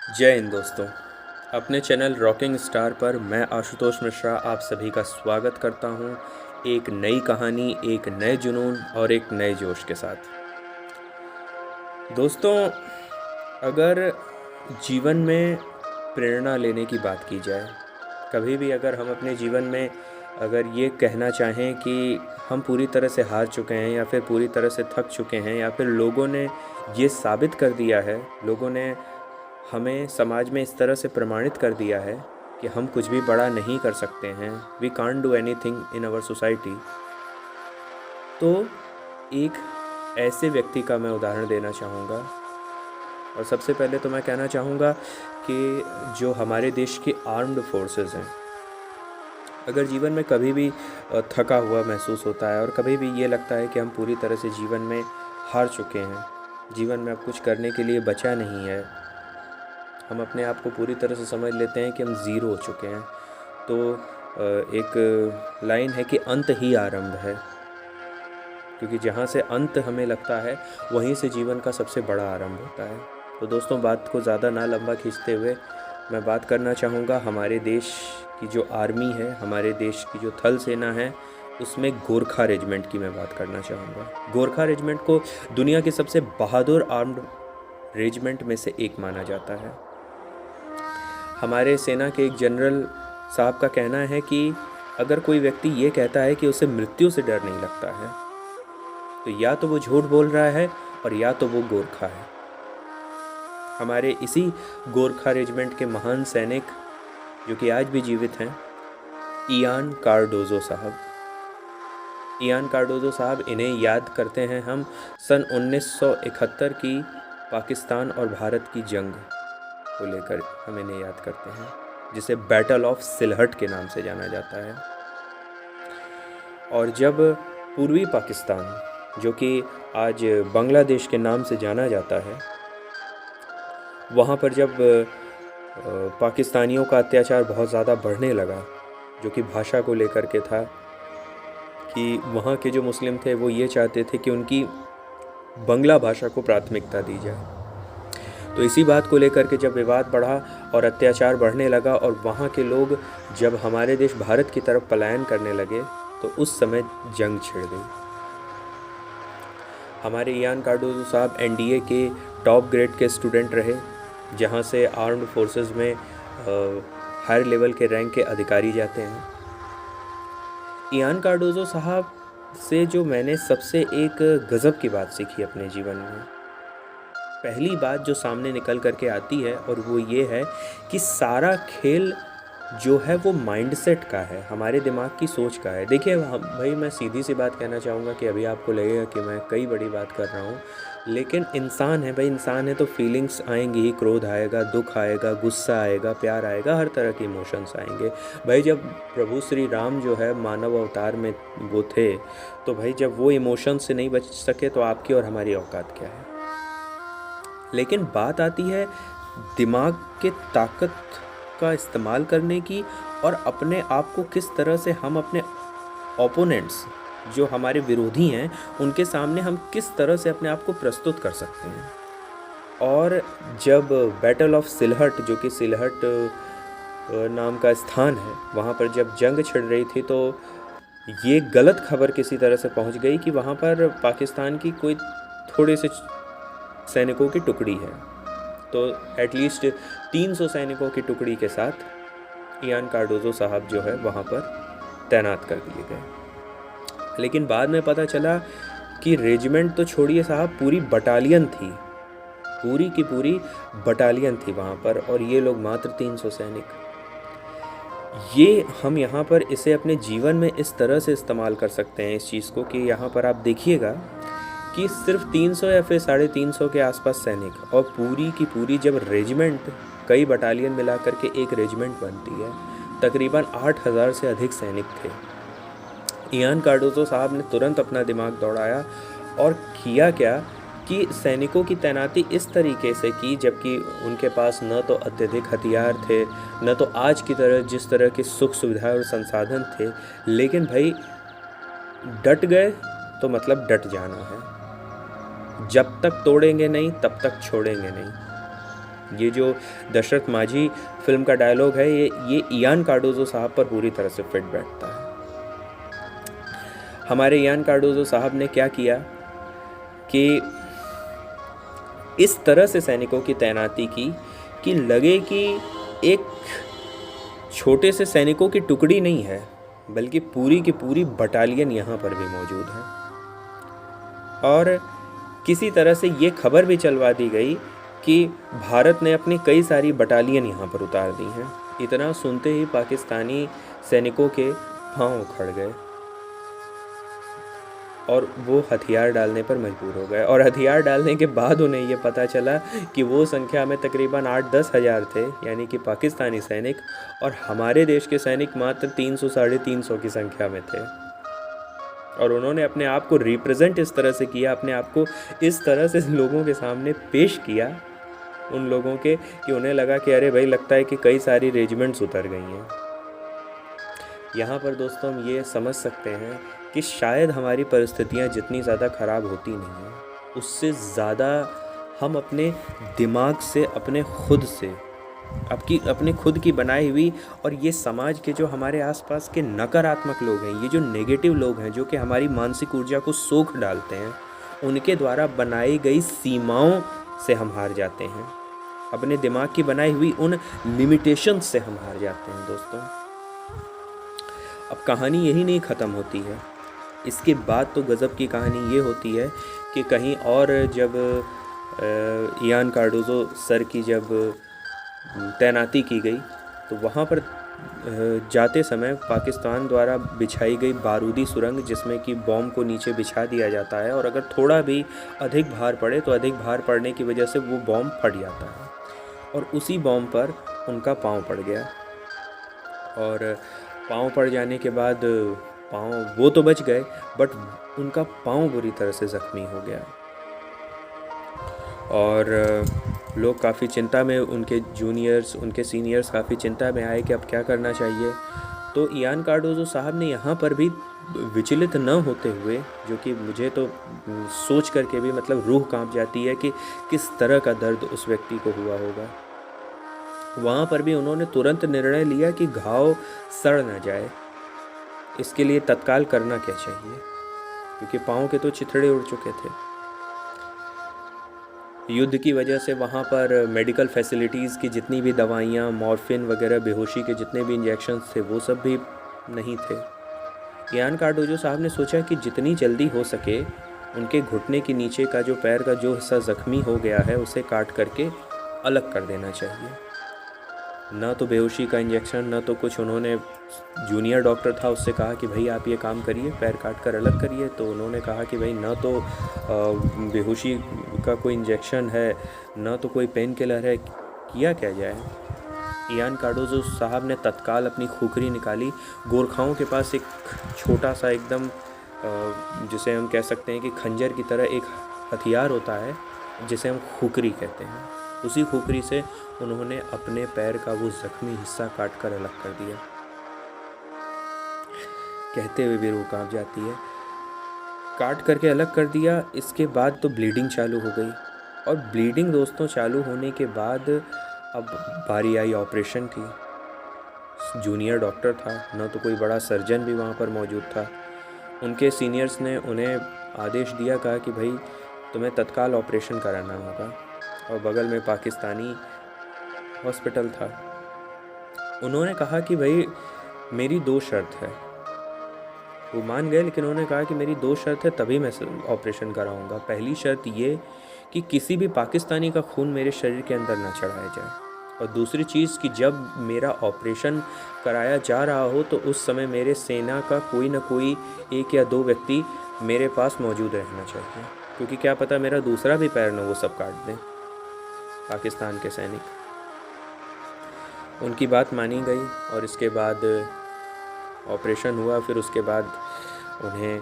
जय हिंद दोस्तों। अपने चैनल रॉकिंग स्टार पर मैं आशुतोष मिश्रा आप सभी का स्वागत करता हूं, एक नई कहानी, एक नए जुनून और एक नए जोश के साथ। दोस्तों, अगर जीवन में प्रेरणा लेने की बात की जाए, कभी भी अगर हम अपने जीवन में अगर ये कहना चाहें कि हम पूरी तरह से हार चुके हैं या फिर पूरी तरह से थक चुके हैं या फिर लोगों ने ये साबित कर दिया है, लोगों ने हमें समाज में इस तरह से प्रमाणित कर दिया है कि हम कुछ भी बड़ा नहीं कर सकते हैं, we can't do anything in our society, तो एक ऐसे व्यक्ति का मैं उदाहरण देना चाहूँगा। और सबसे पहले तो मैं कहना चाहूँगा कि जो हमारे देश की आर्म्ड फोर्सेस हैं, अगर जीवन में कभी भी थका हुआ महसूस होता है और कभी भी ये लगता है कि हम पूरी तरह से जीवन में हार चुके हैं, जीवन में अब कुछ करने के लिए बचा नहीं है, हम अपने आप को पूरी तरह से समझ लेते हैं कि हम ज़ीरो हो चुके हैं, तो एक लाइन है कि अंत ही आरंभ है। क्योंकि जहाँ से अंत हमें लगता है वहीं से जीवन का सबसे बड़ा आरंभ होता है। तो दोस्तों, बात को ज़्यादा ना लंबा खींचते हुए मैं बात करना चाहूँगा हमारे देश की जो आर्मी है, हमारे देश की जो थल सेना है, उसमें गोरखा रेजिमेंट की मैं बात करना चाहूँगा। गोरखा रेजिमेंट को दुनिया के सबसे बहादुर आर्म्ड रेजिमेंट में से एक माना जाता है। हमारे सेना के एक जनरल साहब का कहना है कि अगर कोई व्यक्ति ये कहता है कि उसे मृत्यु से डर नहीं लगता है, तो या तो वो झूठ बोल रहा है और या तो वो गोरखा है। हमारे इसी गोरखा रेजिमेंट के महान सैनिक जो कि आज भी जीवित हैं, इयान कार्डोजो साहब। इयान कार्डोजो साहब, इन्हें याद करते हैं हम सन 1971 की पाकिस्तान और भारत की जंग को लेकर हम इन्हें याद करते हैं, जिसे बैटल ऑफ सिलहट के नाम से जाना जाता है। और जब पूर्वी पाकिस्तान, जो कि आज बांग्लादेश के नाम से जाना जाता है, वहाँ पर जब पाकिस्तानियों का अत्याचार बहुत ज़्यादा बढ़ने लगा, जो कि भाषा को लेकर के था, कि वहाँ के जो मुस्लिम थे वो ये चाहते थे कि उनकी बंगला भाषा को प्राथमिकता दी जाए। तो इसी बात को लेकर के जब विवाद बढ़ा और अत्याचार बढ़ने लगा और वहाँ के लोग जब हमारे देश भारत की तरफ पलायन करने लगे, तो उस समय जंग छिड़ गई। हमारे इयान कार्डोजो साहब एनडीए के टॉप ग्रेड के स्टूडेंट रहे, जहाँ से आर्म्ड फोर्सेस में हायर लेवल के रैंक के अधिकारी जाते हैं। इयान कार्डोजो साहब से जो मैंने सबसे एक गज़ब की बात सीखी अपने जीवन में, पहली बात जो सामने निकल करके आती है और वो ये है कि सारा खेल जो है वो माइंडसेट का है, हमारे दिमाग की सोच का है। देखिए भाई, मैं सीधी सी बात कहना चाहूँगा कि अभी आपको लगेगा कि मैं कई बड़ी बात कर रहा हूँ, लेकिन इंसान है भाई, इंसान है तो फीलिंग्स आएंगी ही, क्रोध आएगा, दुख आएगा, गुस्सा आएगा, प्यार आएगा, हर तरह के इमोशंस आएंगे। भाई जब प्रभु श्री राम जो है मानव अवतार में वो थे, तो भाई जब वो इमोशंस से नहीं बच सके तो आपकी और हमारी औकात क्या है। लेकिन बात आती है दिमाग के ताकत का इस्तेमाल करने की, और अपने आप को किस तरह से हम अपने ओपोनेंट्स, जो हमारे विरोधी हैं, उनके सामने हम किस तरह से अपने आप को प्रस्तुत कर सकते हैं। और जब बैटल ऑफ सिलहट, जो कि सिलहट नाम का स्थान है, वहाँ पर जब जंग छिड़ रही थी, तो ये गलत खबर किसी तरह से पहुँच गई कि वहाँ पर पाकिस्तान की कोई थोड़े से सैनिकों की टुकड़ी है। तो एटलीस्ट 300 सैनिकों की टुकड़ी के साथ इयान कार्डोजो साहब जो है वहाँ पर तैनात कर दिए गए। लेकिन बाद में पता चला कि रेजिमेंट तो छोड़िए साहब, पूरी बटालियन थी, पूरी की पूरी बटालियन थी वहाँ पर, और ये लोग मात्र 300 सैनिक। ये हम यहाँ पर इसे अपने जीवन में इस तरह से इस्तेमाल कर सकते हैं इस चीज़ को, कि यहाँ पर आप देखिएगा कि सिर्फ 300 या फिर 350 के आसपास सैनिक, और पूरी की पूरी जब रेजिमेंट, कई बटालियन मिला करके एक रेजिमेंट बनती है, तकरीबन 8000 से अधिक सैनिक थे। इयान कार्डोजो साहब ने तुरंत अपना दिमाग दौड़ाया और किया क्या कि सैनिकों की तैनाती इस तरीके से की, जबकि उनके पास न तो अत्यधिक हथियार थे, न तो आज की तरह जिस तरह की सुख सुविधा और संसाधन थे, लेकिन भाई डट गए तो मतलब डट जाना है, जब तक तोड़ेंगे नहीं तब तक छोड़ेंगे नहीं। ये जो दशरथ माझी फिल्म का डायलॉग है, ये इयान कार्डोजो साहब पर पूरी तरह से फिट बैठता है। हमारे इयान कार्डोजो साहब ने क्या किया कि इस तरह से सैनिकों की तैनाती की कि लगे कि एक छोटे से सैनिकों की टुकड़ी नहीं है, बल्कि पूरी की पूरी बटालियन यहाँ पर भी मौजूद है। और किसी तरह से ये खबर भी चलवा दी गई कि भारत ने अपनी कई सारी बटालियन यहाँ पर उतार दी हैं। इतना सुनते ही पाकिस्तानी सैनिकों के पांव उखड़ गए और वो हथियार डालने पर मजबूर हो गए। और हथियार डालने के बाद उन्हें ये पता चला कि वो संख्या में तकरीबन 8-10 हज़ार थे, यानी कि पाकिस्तानी सैनिक, और हमारे देश के सैनिक मात्र 300-350 की संख्या में थे। और उन्होंने अपने आप को रिप्रेजेंट इस तरह से किया, अपने आप को इस तरह से लोगों के सामने पेश किया, उन लोगों के, कि उन्हें लगा कि अरे भाई, लगता है कि कई सारी रेजिमेंट्स उतर गई हैं। यहाँ पर दोस्तों हम ये समझ सकते हैं कि शायद हमारी परिस्थितियाँ जितनी ज़्यादा ख़राब होती नहीं हैं, उससे ज़्यादा हम अपने दिमाग से, अपने खुद से, अपने खुद की बनाई हुई, और ये समाज के जो हमारे आसपास के नकारात्मक लोग हैं, ये जो नेगेटिव लोग हैं, जो कि हमारी मानसिक ऊर्जा को सोख डालते हैं, उनके द्वारा बनाई गई सीमाओं से हम हार जाते हैं। अपने दिमाग की बनाई हुई उन लिमिटेशंस से हम हार जाते हैं दोस्तों। अब कहानी यही नहीं ख़त्म होती है, इसके बाद तो गज़ब की कहानी ये होती है कि कहीं और जब इयान कार्डोजो सर की जब तैनाती की गई, तो वहाँ पर जाते समय पाकिस्तान द्वारा बिछाई गई बारूदी सुरंग, जिसमें कि बॉम्ब को नीचे बिछा दिया जाता है, और अगर थोड़ा भी अधिक भार पड़े तो अधिक भार पड़ने की वजह से वो बॉम्ब फट जाता है, और उसी बॉम्ब पर उनका पाँव पड़ गया। और पाँव पड़ जाने के बाद पाँव वो तो बच गए, बट उनका पाँव बुरी तरह से ज़ख्मी हो गया, और लोग काफ़ी चिंता में, उनके जूनियर्स, उनके सीनियर्स काफ़ी चिंता में आए कि अब क्या करना चाहिए। तो इयान कार्डोजो साहब ने यहाँ पर भी विचलित न होते हुए, जो कि मुझे तो सोच करके भी मतलब रूह कांप जाती है कि किस तरह का दर्द उस व्यक्ति को हुआ होगा, वहाँ पर भी उन्होंने तुरंत निर्णय लिया कि घाव सड़ न जाए, इसके लिए तत्काल करना क्या चाहिए, क्योंकि पाँव के तो चिथड़े उड़ चुके थे। युद्ध की वजह से वहाँ पर मेडिकल फैसिलिटीज़ की जितनी भी दवाइयाँ, मॉर्फिन वगैरह, बेहोशी के जितने भी इंजेक्शंस थे, वो सब भी नहीं थे। इयान कार्डोजो साहब ने सोचा कि जितनी जल्दी हो सके उनके घुटने के नीचे का जो पैर का जो हिस्सा ज़ख्मी हो गया है, उसे काट करके अलग कर देना चाहिए। ना तो बेहोशी का इंजेक्शन, ना तो कुछ, उन्होंने, जूनियर डॉक्टर था, उससे कहा कि भाई आप ये काम करिए, पैर काट कर अलग करिए, तो उन्होंने कहा कि भाई ना तो बेहोशी का कोई इंजेक्शन है, ना तो कोई पेन किलर है, किया क्या जाए। इयान कार्डोजो साहब ने तत्काल अपनी खुखरी निकाली। गोरखाओं के पास एक छोटा सा एकदम जिसे हम कह सकते हैं कि खंजर की तरह एक हथियार होता है, जिसे हम खुखरी कहते हैं, उसी खुखरी से उन्होंने अपने पैर का वो ज़ख्मी हिस्सा काट कर अलग कर दिया। कहते हुए भी रूह कांप जाती है। काट करके अलग कर दिया, इसके बाद तो ब्लीडिंग चालू हो गई, और ब्लीडिंग दोस्तों चालू होने के बाद अब बारी आई ऑपरेशन की। जूनियर डॉक्टर था, ना तो कोई बड़ा सर्जन भी वहाँ पर मौजूद था। उनके सीनियर्स ने उन्हें आदेश दिया, कहा कि भाई तुम्हें तत्काल ऑपरेशन कराना होगा, और बगल में पाकिस्तानी हॉस्पिटल था। उन्होंने कहा कि भाई मेरी 2 शर्त है। वो मान गए, लेकिन उन्होंने कहा कि मेरी 2 शर्त है, तभी मैं ऑपरेशन कराऊंगा। पहली शर्त ये कि किसी भी पाकिस्तानी का खून मेरे शरीर के अंदर ना चढ़ाया जाए, और दूसरी चीज़ कि जब मेरा ऑपरेशन कराया जा रहा हो तो उस समय मेरे सेना का कोई ना कोई 1 या 2 व्यक्ति मेरे पास मौजूद रहना चाहिए, क्योंकि क्या पता मेरा दूसरा भी पैर न वो सब काट दें पाकिस्तान के सैनिक। उनकी बात मानी गई, और इसके बाद ऑपरेशन हुआ। फिर उसके बाद उन्हें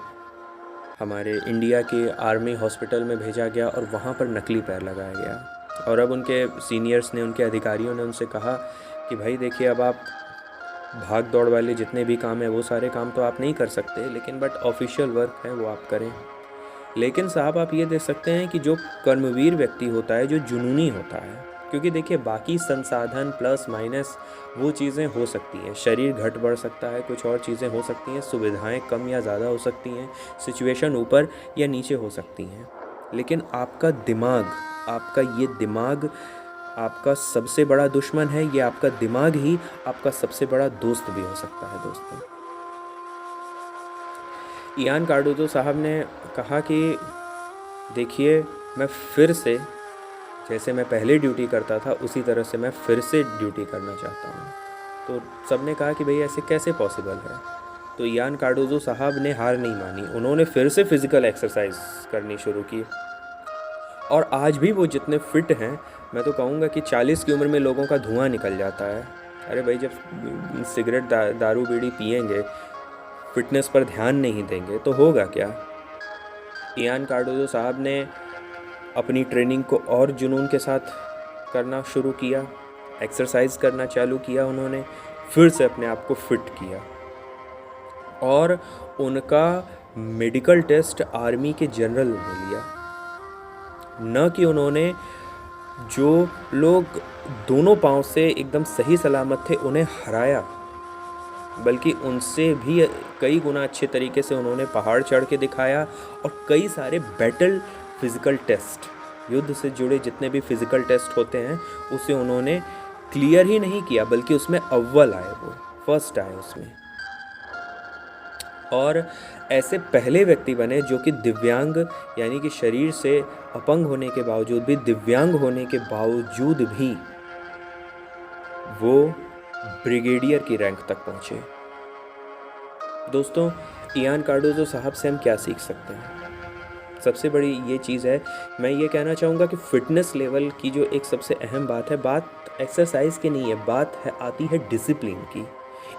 हमारे इंडिया के आर्मी हॉस्पिटल में भेजा गया, और वहाँ पर नकली पैर लगाया गया। और अब उनके सीनियर्स ने, उनके अधिकारियों ने उनसे कहा कि भाई देखिए, अब आप भाग दौड़ वाले जितने भी काम हैं वो सारे काम तो आप नहीं कर सकते, लेकिन बट ऑफिशियल वर्क है वो आप करें। लेकिन साहब आप ये देख सकते हैं कि जो कर्मवीर व्यक्ति होता है, जो जुनूनी होता है, क्योंकि देखिए बाकी संसाधन प्लस माइनस वो चीज़ें हो सकती हैं, शरीर घट बढ़ सकता है, कुछ और चीज़ें हो सकती हैं, सुविधाएं कम या ज़्यादा हो सकती हैं, सिचुएशन ऊपर या नीचे हो सकती हैं, लेकिन आपका दिमाग, आपका ये दिमाग आपका सबसे बड़ा दुश्मन है। ये आपका दिमाग ही आपका सबसे बड़ा दोस्त भी हो सकता है दोस्तों। इयान कार्डोजो साहब ने कहा कि देखिए मैं फिर से, जैसे मैं पहले ड्यूटी करता था उसी तरह से मैं फिर से ड्यूटी करना चाहता हूँ। तो सब ने कहा कि भाई ऐसे कैसे पॉसिबल है। तो इयान कार्डोजो साहब ने हार नहीं मानी, उन्होंने फिर से फिज़िकल एक्सरसाइज करनी शुरू की और आज भी वो जितने फिट हैं, मैं तो कहूँगा कि 40 की उम्र में लोगों का धुआं निकल जाता है। अरे भाई जब सिगरेट दारू बीड़ी पिएंगे, फिटनेस पर ध्यान नहीं देंगे तो होगा क्या। इयान कार्डोजो साहब ने अपनी ट्रेनिंग को और जुनून के साथ करना शुरू किया, एक्सरसाइज करना चालू किया, उन्होंने फिर से अपने आप को फिट किया और उनका मेडिकल टेस्ट आर्मी के जनरल ने लिया। न कि उन्होंने जो लोग दोनों पांव से एकदम सही सलामत थे उन्हें हराया, बल्कि उनसे भी कई गुना अच्छे तरीके से उन्होंने पहाड़ चढ़ के दिखाया और कई सारे बैटल फिज़िकल टेस्ट, युद्ध से जुड़े जितने भी फिज़िकल टेस्ट होते हैं उसे उन्होंने क्लियर ही नहीं किया, बल्कि उसमें अव्वल आए, वो फर्स्ट आए उसमें। और ऐसे पहले व्यक्ति बने जो कि दिव्यांग, यानी कि शरीर से अपंग होने के बावजूद भी, दिव्यांग होने के बावजूद भी वो ब्रिगेडियर की रैंक तक पहुँचे। दोस्तों इयान कार्डोजो साहब से हम क्या सीख सकते हैं? सबसे बड़ी ये चीज़ है, मैं ये कहना चाहूँगा कि फ़िटनेस लेवल की जो एक सबसे अहम बात है, बात एक्सरसाइज की नहीं है, बात है आती है डिसिप्लिन की।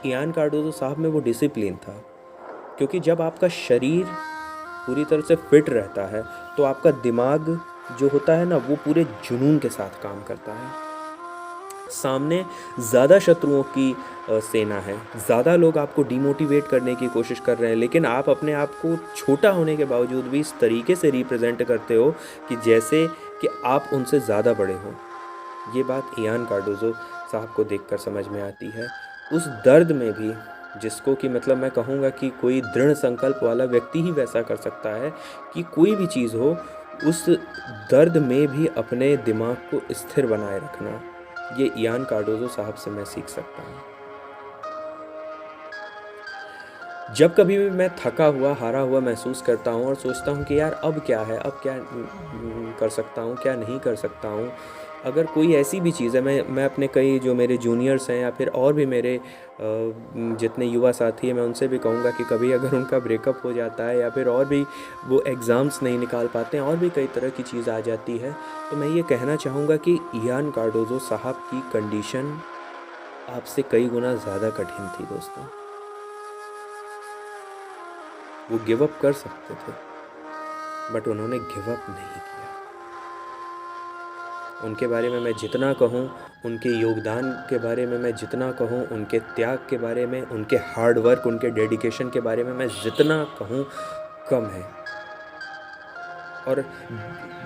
इयान कार्डोजो साहब में वो डिसिप्लिन था, क्योंकि जब आपका शरीर पूरी तरह से फिट रहता है तो आपका दिमाग जो होता है ना, वो पूरे जुनून के साथ काम करता है। सामने ज़्यादा शत्रुओं की सेना है, ज़्यादा लोग आपको डिमोटिवेट करने की कोशिश कर रहे हैं, लेकिन आप अपने आप को छोटा होने के बावजूद भी इस तरीके से रिप्रेजेंट करते हो कि जैसे कि आप उनसे ज़्यादा बड़े हो। ये बात इयान कार्डोजो साहब को देखकर समझ में आती है। उस दर्द में भी, जिसको कि मतलब मैं कहूँगा कि कोई दृढ़ संकल्प वाला व्यक्ति ही वैसा कर सकता है कि कोई भी चीज़ हो, उस दर्द में भी अपने दिमाग को स्थिर बनाए रखना, ये इयान कार्डोजो साहब से मैं सीख सकता हूँ। जब कभी भी मैं थका हुआ, हारा हुआ महसूस करता हूँ और सोचता हूँ कि यार अब क्या है, अब क्या कर सकता हूँ, क्या नहीं कर सकता हूँ, अगर कोई ऐसी भी चीज़ है, मैं अपने कई जो मेरे जूनियर्स हैं या फिर और भी मेरे जितने युवा साथी हैं, मैं उनसे भी कहूँगा कि कभी अगर उनका ब्रेकअप हो जाता है या फिर और भी वो एग्ज़ाम्स नहीं निकाल पाते हैं, और भी कई तरह की चीज़ आ जाती है, तो मैं ये कहना चाहूँगा कि इयान कार्डोजो साहब की कंडीशन आपसे कई गुना ज़्यादा कठिन थी दोस्तों। वो गिव अप कर सकते थे, बट उन्होंने गिव अप नहीं किया। उनके बारे में मैं जितना कहूँ, उनके योगदान के बारे में मैं जितना कहूँ, उनके त्याग के बारे में, उनके हार्ड वर्क, उनके डेडिकेशन के बारे में मैं जितना कहूँ कम है। और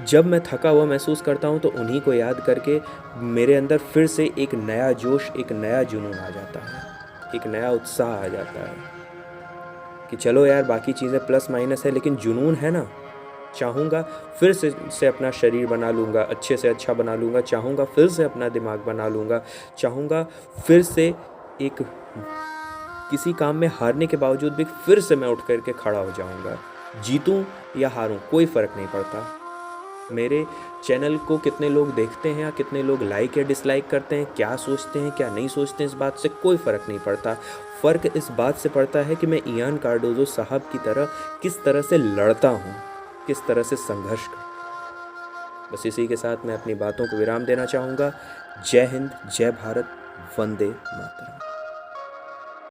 जब मैं थका हुआ महसूस करता हूँ तो उन्हीं को याद करके मेरे अंदर फिर से एक नया जोश, एक नया जुनून आ जाता है, एक नया उत्साह आ जाता है कि चलो यार बाकी चीज़ें प्लस माइनस है, लेकिन जुनून है ना, चाहूँगा फिर से अपना शरीर बना लूँगा, अच्छे से अच्छा बना लूँगा, चाहूँगा फिर से अपना दिमाग बना लूँगा, चाहूँगा फिर से एक किसी काम में हारने के बावजूद भी फिर से मैं उठ करके खड़ा हो जाऊँगा। जीतूँ या हारूँ कोई फ़र्क नहीं पड़ता। मेरे चैनल को कितने लोग देखते हैं या कितने लोग लाइक या डिसलाइक करते हैं, क्या सोचते हैं क्या नहीं सोचते हैं, इस बात से कोई फ़र्क नहीं पड़ता। फ़र्क इस बात से पड़ता है कि मैं इयान कार्डोजो साहब की तरह किस तरह से लड़ता हूँ, किस तरह से संघर्ष करता हूँ। बस इसी के साथ मैं अपनी बातों को विराम देना चाहूँगा। जय हिंद, जय भारत, वंदे मातरम।